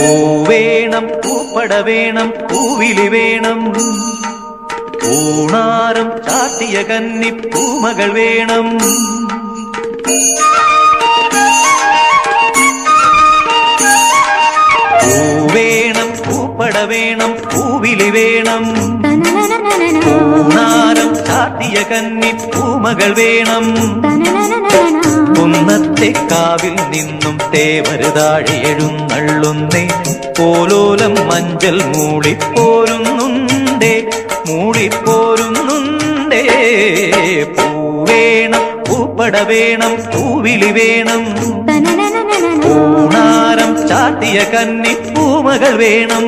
പൂവേണം പൂപ്പട വേണം പൂവിളി വേണം ഊണാരം ചാത്തിയ കന്നി പൂമകൾ വേണം പൂവേണം പൂപ്പട വേണം പൂവിളി വേണം ഊണാരം ചാത്തിയ കന്നി പൂമകൾ വേണം കുന്നത്തെ കാവിൽ നിന്നും തേവരുതാഴി എഴുന്നള്ളുന്നേ പോലോലം മഞ്ചൽ മൂളിപ്പോരുന്നുണ്ടേ മൂളിപ്പോരുന്നുണ്ടേ പൂവേണം പൂപ്പട വേണം പൂവിളി വേണം ഊണാരം ചാത്തിയ കന്നി പൂമകൾ വേണം